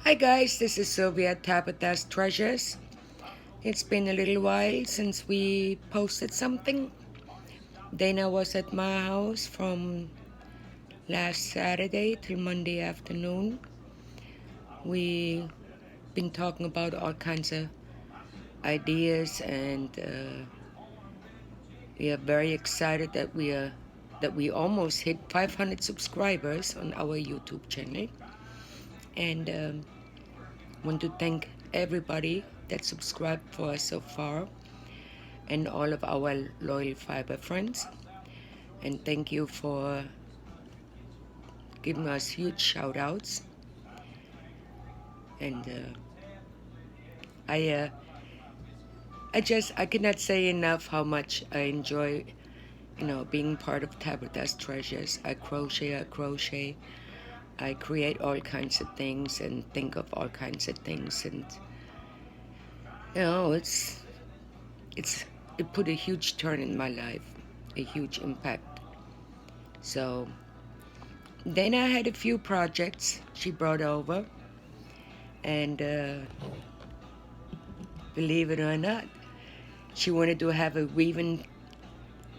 Hi guys, this is Sylvia Tabitha's Treasures. It's been a little while since we posted something. Dana was at my house from last Saturday till Monday afternoon. We've been talking about all kinds of ideas, and we are very excited that we almost hit 500 subscribers on our YouTube channel, and want to thank everybody that subscribed for us so far, and all of our loyal fiber friends. And thank you for giving us huge shout outs. And I I cannot say enough how much I enjoy, being part of Tabitha's Treasures. I crochet, I create all kinds of things and think of all kinds of things, and it's it put a huge turn in my life, a huge impact. So Dana had a few projects she brought over, and believe it or not, she wanted to have a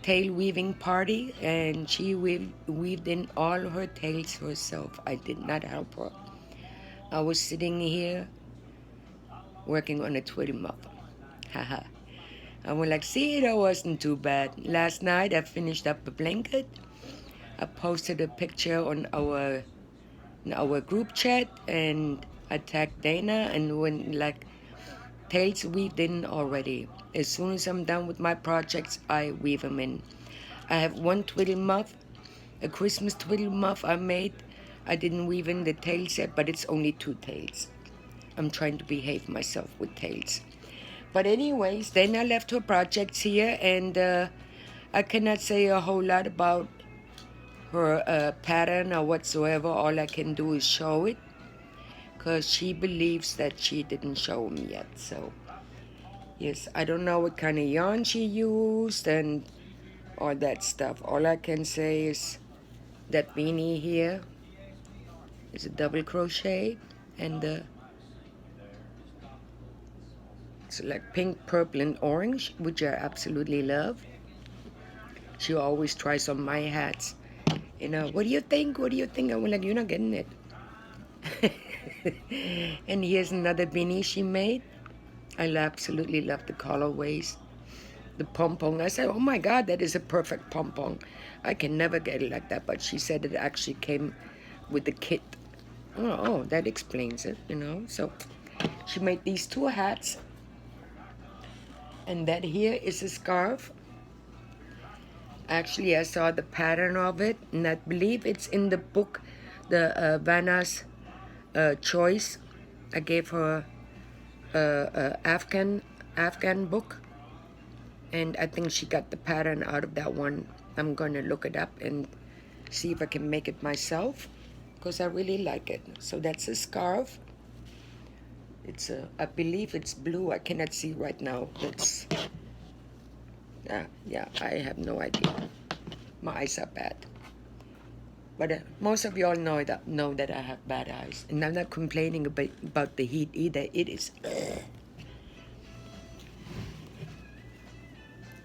tail weaving party, and she weaved in all her tails herself. I did not help her. I was sitting here working on a twiddle muff. Haha. I was like, see, that wasn't too bad. Last night I finished up a blanket. I posted a picture on our group chat, and I tagged Dana, and when like tails weaved in already. As soon as I'm done with my projects, I weave them in. I have one twiddle muff, a Christmas twiddle muff I made. I didn't weave in the tails yet, but it's only 2 tails. I'm trying to behave myself with tails. But anyways, then I left her projects here, and I cannot say a whole lot about her pattern or whatsoever. All I can do is show it, because she believes that she didn't show them yet. So yes, I don't know what kind of yarn she used and all that stuff. All I can say is that beanie here is a double crochet, and it's like pink, purple, and orange, which I absolutely love. She always tries on my hats. What do you think? What do you think? I'm like, you're not getting it. And here's another beanie she made. I absolutely love the colorways. The pom-pom. I said, oh my God, that is a perfect pom-pom. I can never get it like that, but she said it actually came with the kit. Oh, that explains it. So she made these 2 hats, and that here is a scarf. Actually, I saw the pattern of it, and I believe it's in the book, the Vanna's Choice. I gave her a Afghan book, and I think she got the pattern out of that one. I'm gonna look it up and see if I can make it myself, because I really like it. So that's a scarf. I believe it's blue. I cannot see right now. Yeah, I have no idea. My eyes are bad. But most of y'all know that I have bad eyes, and I'm not complaining about the heat either. It is.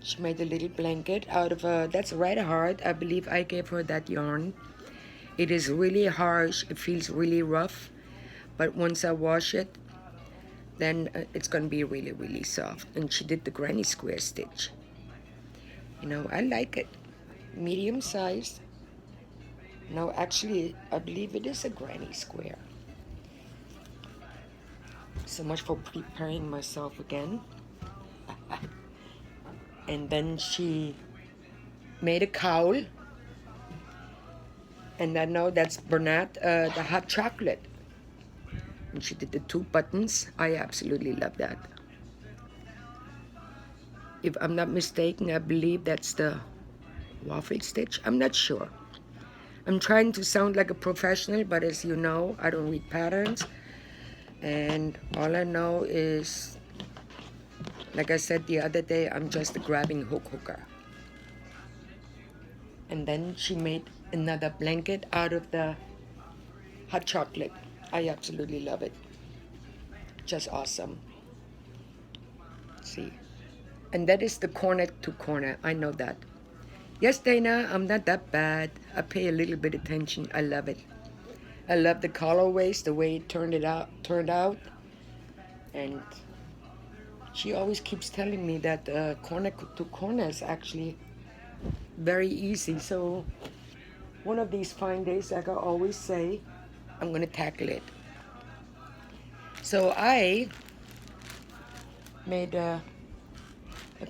She made a little blanket out of that's red hard. I believe I gave her that yarn. It is really harsh. It feels really rough, but once I wash it, then it's gonna be really, really soft. And she did the granny square stitch. I like it. Medium size. No, actually, I believe it is a granny square. So much for preparing myself again. And then she made a cowl. And I know that's Bernat, the hot chocolate. And she did the 2 buttons. I absolutely love that. If I'm not mistaken, I believe that's the waffle stitch. I'm not sure. I'm trying to sound like a professional, but as you know, I don't read patterns. And all I know is, like I said the other day, I'm just a grabbing hooker. And then she made another blanket out of the hot chocolate. I absolutely love it. Just awesome. See, and that is the corner to corner. I know that. Yes, Dana, I'm not that bad. I pay a little bit attention. I love it. I love the colorways, the way it turned out, and she always keeps telling me that corner to corner is actually very easy. So one of these fine days, like I always say, I'm gonna tackle it. So I made a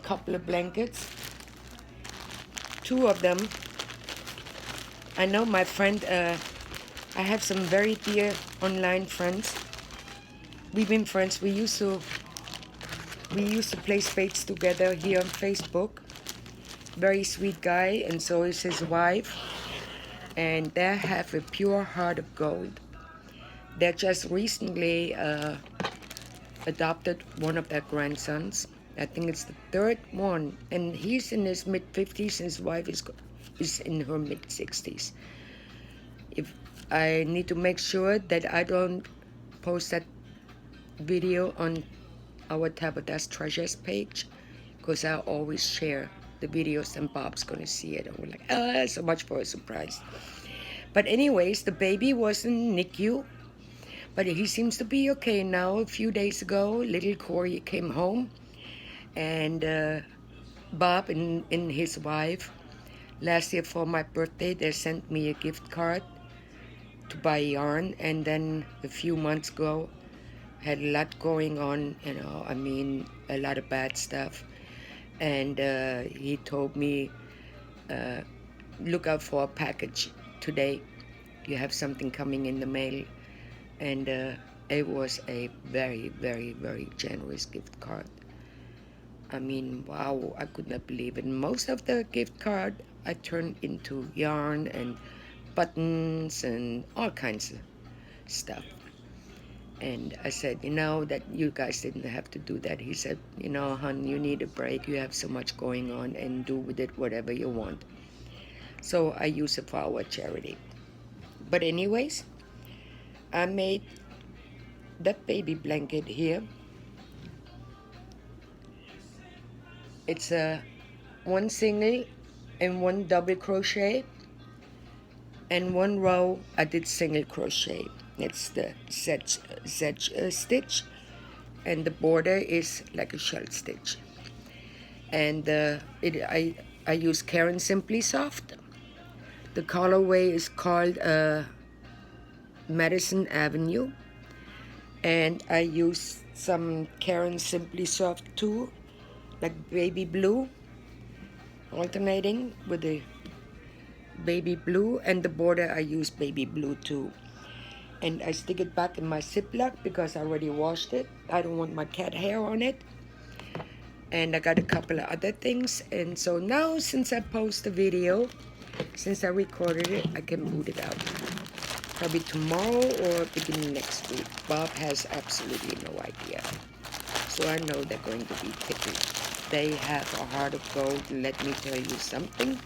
couple of blankets. Two of them. I know my friend. I have some very dear online friends. We've been friends. We used to play spades together here on Facebook. Very sweet guy, and so is his wife. And they have a pure heart of gold. They just recently adopted one of their grandsons. I think it's the third one, and he's in his mid-50s, and his wife is in her mid-60s. If I need to make sure that I don't post that video on our Tabitha's Treasures page, because I always share the videos, and Bob's gonna see it, and we're like, ah, so much for a surprise. But anyways, the baby was in NICU, but he seems to be okay now. A few days ago, little Corey came home, and Bob and his wife, last year for my birthday, they sent me a gift card to buy yarn, and then a few months ago, had a lot going on, I mean, a lot of bad stuff, and he told me, look out for a package today. You have something coming in the mail, and it was a very, very, very generous gift card. I mean, wow, I could not believe it. Most of the gift card I turned into yarn and buttons and all kinds of stuff. And I said, that you guys didn't have to do that. He said, hon, you need a break. You have so much going on, and do with it whatever you want. So I use it for our charity. But anyways, I made that baby blanket here. It's a one single and one double crochet, and one row I did single crochet. It's the sedge stitch, and the border is like a shell stitch. And I use Caron Simply Soft. The colorway is called Madison Avenue, and I use some Caron Simply Soft too, like baby blue, alternating with the baby blue, and the border I use baby blue too. And I stick it back in my Ziploc because I already washed it. I don't want my cat hair on it. And I got a couple of other things, and so now, since I post the video, since I recorded it, I can boot it out. Probably tomorrow or beginning next week. Bob has absolutely no idea. So I know they're going to be picky. They have a heart of gold, let me tell you something.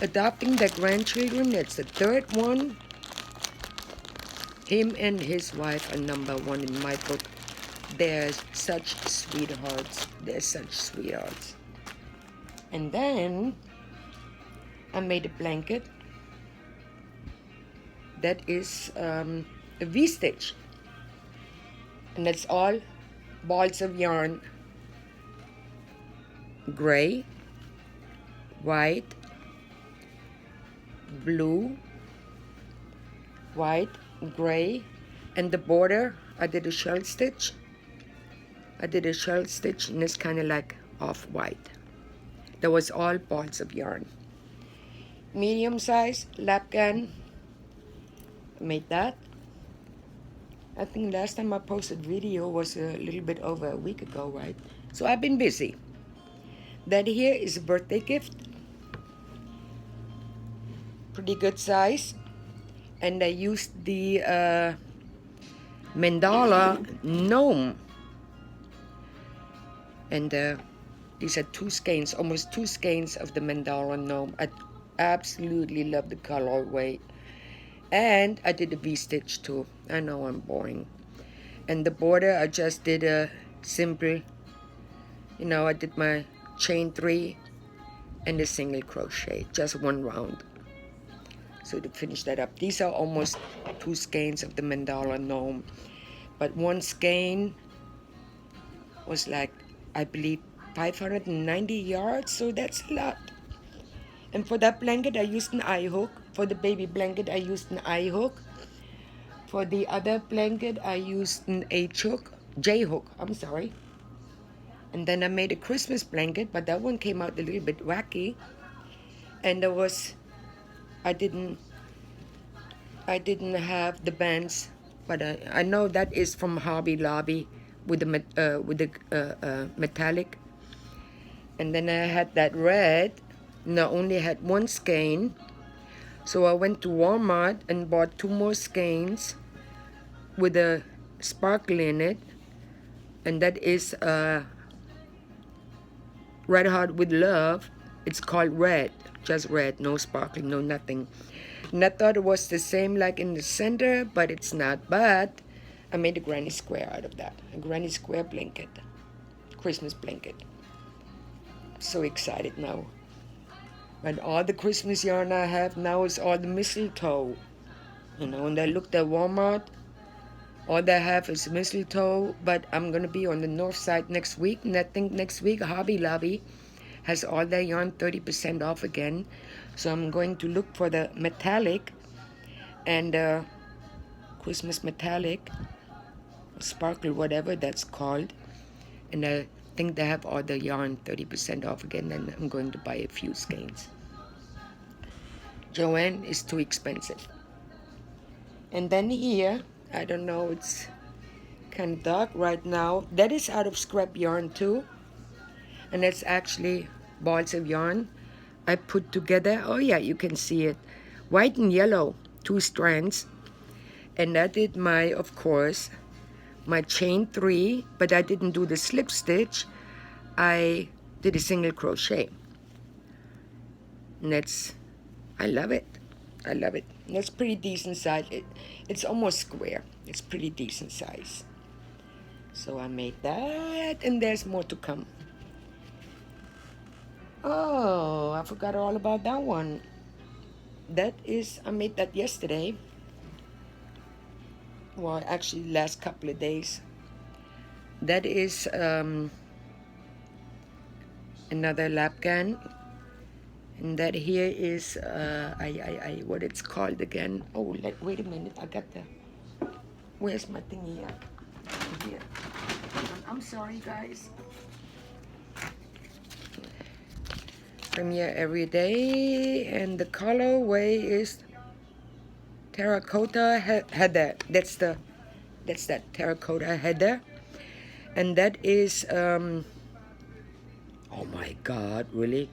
Adopting their grandchildren, that's the third one. Him and his wife are number one in my book. They're such sweethearts. They're such sweethearts. And then I made a blanket that is a V-stitch. And that's all balls of yarn. Gray, white, blue, white, gray, and the border I did a shell stitch. And it's kind of like off-white. That was all balls of yarn. Medium size lapgan. Made that. I think last time I posted video was a little bit over a week ago, right? So I've been busy. That here is a birthday gift. Pretty good size. And I used the mandala gnome. And these are two skeins, almost two skeins of the mandala gnome. I absolutely love the colorway. And I did a V-stitch too. I know I'm boring. And the border, I just did a simple, you know, I did my chain 3 and a single crochet, just one round. So to finish that up, these are almost 2 skeins of the mandala gnome, but one skein was like, I believe, 590 yards, so that's a lot. And for that blanket, I used an eye hook. For the baby blanket, I used an eye hook. For the other blanket, I used an H hook, J hook, I'm sorry. And then I made a Christmas blanket, but that one came out a little bit wacky. And there was, I didn't have the bands, but I know that is from Hobby Lobby with the metallic. And then I had that red, and I only had one skein. So I went to Walmart and bought 2 more skeins with a sparkle in it, and that is Red Heart with Love. It's called red, just red, no sparkling, no nothing. And I thought it was the same like in the center, but it's not. But I made a granny square out of that, a granny square blanket, Christmas blanket. So excited now. And all the Christmas yarn I have now is all the mistletoe. You know, and I looked at Walmart, all they have is mistletoe, but I'm going to be on the north side next week, and I think next week Hobby Lobby has all their yarn 30% off again. So I'm going to look for the metallic and Christmas metallic, sparkle, whatever that's called. And I think they have all the yarn 30% off again, and I'm going to buy a few skeins. Joanne is too expensive. And then here, I don't know, it's kind of dark right now. That is out of scrap yarn too. And that's actually balls of yarn I put together. Oh yeah, you can see it. White and yellow, 2 strands. And I did my, of course, my chain 3, but I didn't do the slip stitch. I did a single crochet. And that's, I love it. I love it. And that's pretty decent size. It's almost square. It's pretty decent size. So I made that, and there's more to come. Oh, I forgot all about that one. That is, I made that yesterday. Well, actually, last couple of days. That is another lapgan. And that here is, what it's called again. Oh, wait a minute, I got the, where's my thing here? Here. I'm sorry, guys. Premiere every day, and the colorway is terracotta heather. That's that terracotta heather, and that is oh my God, really?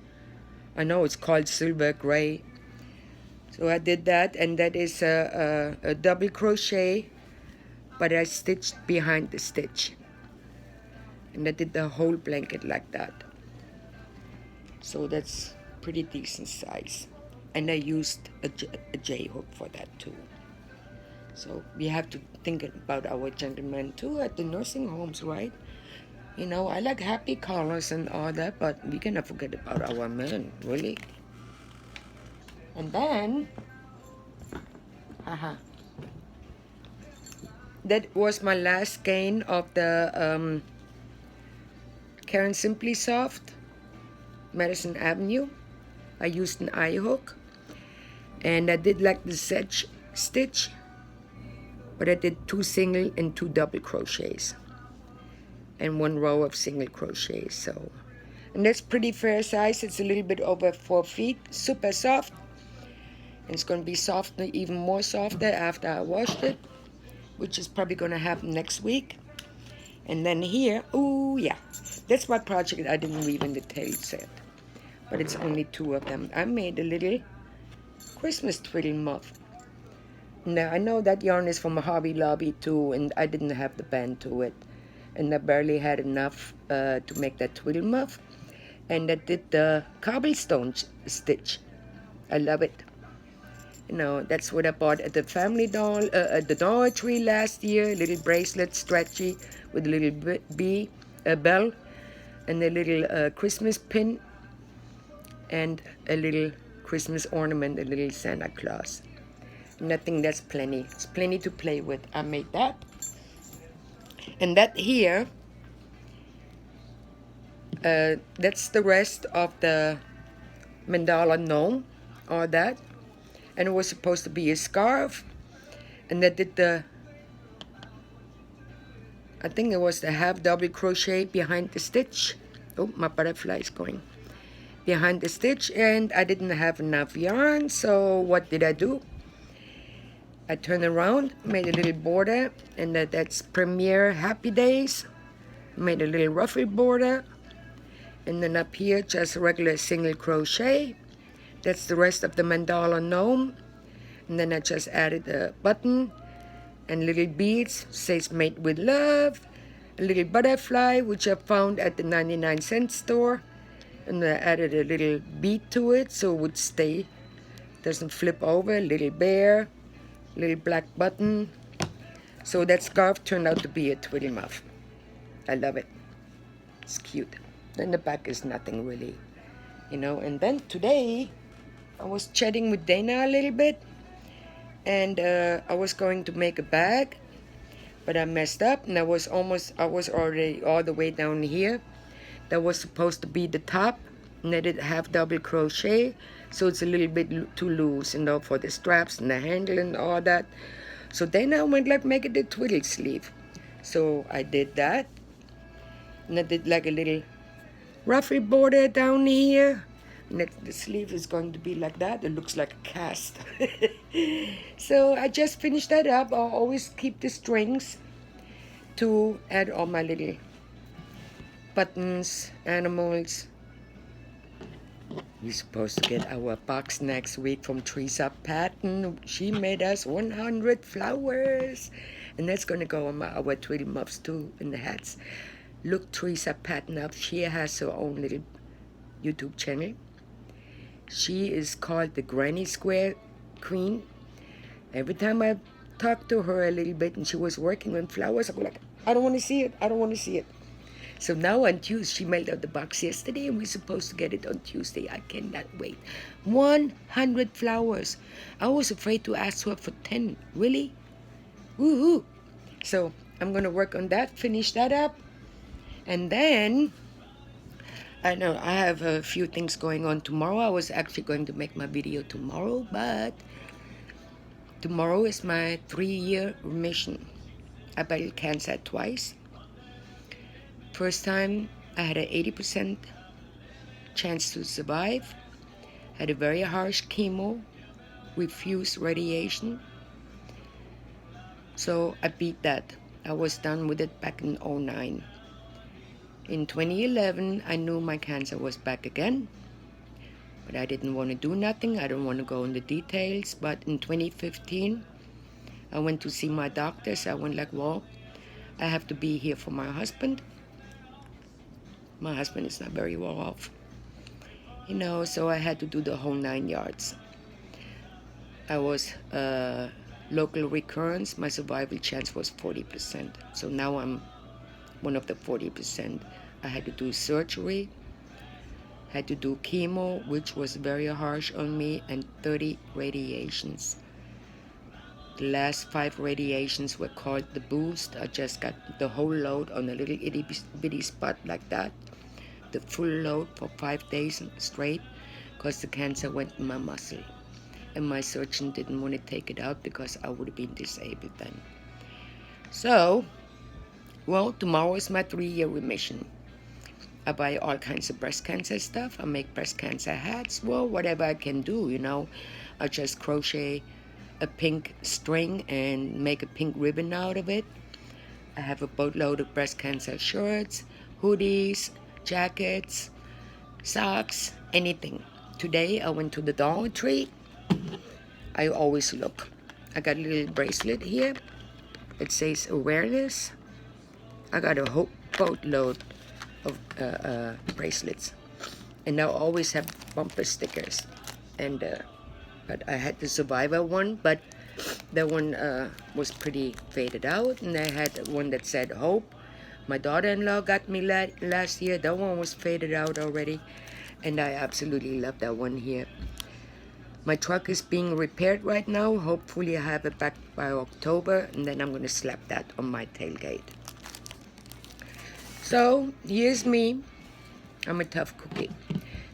I know it's called silver gray. So I did that, and that is a double crochet, but I stitched behind the stitch, and I did the whole blanket like that. So that's pretty decent size. And I used a J hook for that too. So we have to think about our gentlemen too at the nursing homes, right? You know, I like happy colors and all that, but we cannot forget about our men, really. And then, that was my last skein of the Karen Simply Soft, Madison Avenue. I used an eye hook, and I did like the sedge stitch, but I did 2 single and 2 double crochets and 1 row of single crochets. So, and that's pretty fair size. It's a little bit over 4 feet, super soft. And it's going to be softer, even more softer after I washed it, which is probably going to happen next week. And then here, oh yeah, that's my project I didn't weave in the tail set, but it's only 2 of them. I made a little Christmas twiddle muff. Now I know that yarn is from Hobby Lobby too, and I didn't have the band to it, and I barely had enough to make that twiddle muff. And I did the cobblestone stitch. I love it. You know, that's what I bought at the at the Dollar Tree last year. Little bracelet, stretchy, with a little bell, and a little Christmas pin, and a little Christmas ornament, a little Santa Claus. Nothing, that's plenty. It's plenty to play with. I made that. And that here, that's the rest of the mandala gnome, all that. And it was supposed to be a scarf. And that did I think it was the half double crochet behind the stitch. Oh, my butterfly is going. Behind the stitch, and I didn't have enough yarn, so what did I do? I turned around, made a little border, and that's Premier Happy Days. Made a little ruffle border, and then up here just regular single crochet. That's the rest of the mandala gnome. And then I just added a button and little beads, says made with love, a little butterfly which I found at the 99-cent store, and I added a little bead to it so it would stay, doesn't flip over, little bear, little black button. So that scarf turned out to be a twiddle muff. I love it. It's cute. Then the back is nothing really, you know. And then today I was chatting with Dana a little bit, and I was going to make a bag, but I messed up, and I was already all the way down here. That was supposed to be the top, and I did half double crochet, so it's a little bit too loose, you know, for the straps and the handle and all that. So then I went like make it a twiddle sleeve. So I did that, and I did like a little ruffle border down here. And the sleeve is going to be like that. It looks like a cast. So I just finished that up. I'll always keep the strings to add all my little buttons, animals. We're supposed to get our box next week from Teresa Patton. She made us 100 flowers. And that's going to go on our twiddle muffs too, and the hats. Look Teresa Patton up. She has her own little YouTube channel. She is called the Granny Square Queen. Every time I talked to her a little bit and she was working on flowers, I go like, I don't want to see it. I don't want to see it. So now on Tuesday, she mailed out the box yesterday, and we're supposed to get it on Tuesday. I cannot wait. 100 flowers. I was afraid to ask her for 10. Really? Woohoo! So I'm going to work on that, finish that up. And then, I know I have a few things going on tomorrow. I was actually going to make my video tomorrow, but tomorrow is my 3-year remission. I battled cancer twice. First time, I had an 80% chance to survive. Had a very harsh chemo, refused radiation. So I beat that. I was done with it back in 2009. In 2011, I knew my cancer was back again, but I didn't want to do nothing. I don't want to go into details. But in 2015, I went to see my doctor. So I went like, well, I have to be here for my husband. My husband is not very well off, you know, so I had to do the whole 9 yards. I was local recurrence. My survival chance was 40%. So now I'm one of the 40%. I had to do surgery, had to do chemo, which was very harsh on me, and 30 radiations. The last 5 radiations were called the boost. I just got the whole load on a little itty bitty spot like that. The full load for 5 days straight, because the cancer went in my muscle. And my surgeon didn't want to take it out because I would have been disabled then. So, well, tomorrow is my 3-year remission. I buy all kinds of breast cancer stuff. I make breast cancer hats. Well, whatever I can do, you know. I just crochet a pink string and make a pink ribbon out of it. I have a boatload of breast cancer shirts, hoodies, jackets, socks, anything. Today I went to the Dollar Tree. I always look. I got a little bracelet here. It says awareness. I got a whole boatload of bracelets. And I always have bumper stickers and But I had the Survivor one, but that one was pretty faded out. And I had one that said Hope. My daughter-in-law got me last year. That one was faded out already. And I absolutely love that one here. My truck is being repaired right now. Hopefully I have it back by October. And then I'm going to slap that on my tailgate. So here's me. I'm a tough cookie.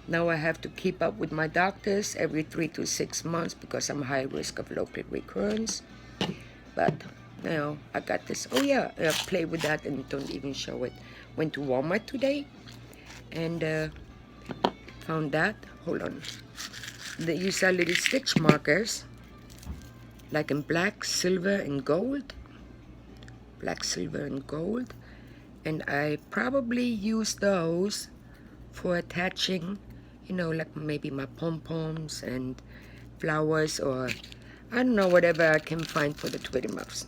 Now I have to keep up with my doctors every 3 to 6 months because I'm high risk of local recurrence. But, you know, I got this. Oh yeah, I play with that and don't even show it. Went to Walmart today and found that. Hold on. They use little stitch markers, like in black, silver, and gold. Black, silver, and gold. And I probably use those for attaching, you know, like maybe my pom-poms and flowers, or I don't know, whatever I can find for the Twitter muffs.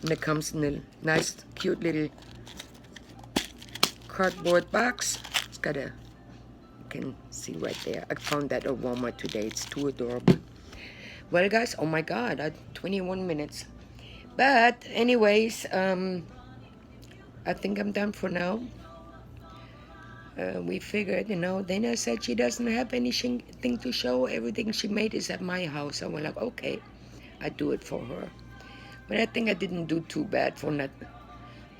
And it comes in a nice, cute little cardboard box. It's got a, you can see right there. I found that at Walmart today. It's too adorable. Well, guys, oh my God, 21 minutes. But anyways, I think I'm done for now. We figured, you know, Dana said she doesn't have anything to show. Everything she made is at my house. I was like, okay, I do it for her. But I think I didn't do too bad for not,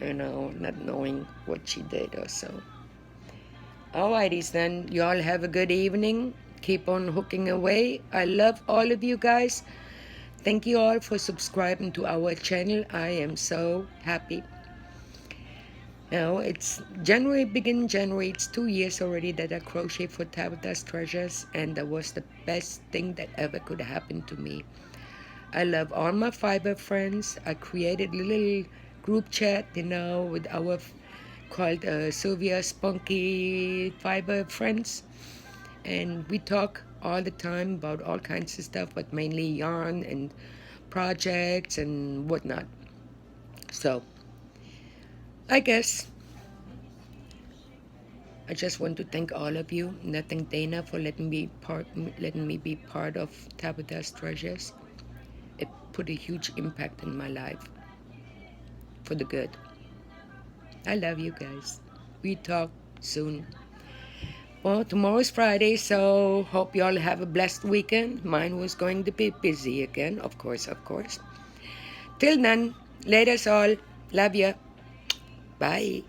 you know, not knowing what she did or so. Alrighties then, you all have a good evening. Keep on hooking away. I love all of you guys. Thank you all for subscribing to our channel. I am so happy. Now it's January, beginning January. It's 2 years already that I crochet for Tabitha's Treasures, and that was the best thing that ever could happen to me. I love all my fiber friends. I created a little group chat, you know, with our called Sylvia Spunky Fiber Friends, and we talk all the time about all kinds of stuff, but mainly yarn and projects and whatnot. So I guess I just want to thank all of you, and I thank Dana for letting me be part of Tabitha's Treasures. It put a huge impact in my life for the good. I love you guys. We talk soon. Well, tomorrow's Friday, so hope you all have a blessed weekend. Mine was going to be busy again, of course. Till then, later all. Love ya. Bye.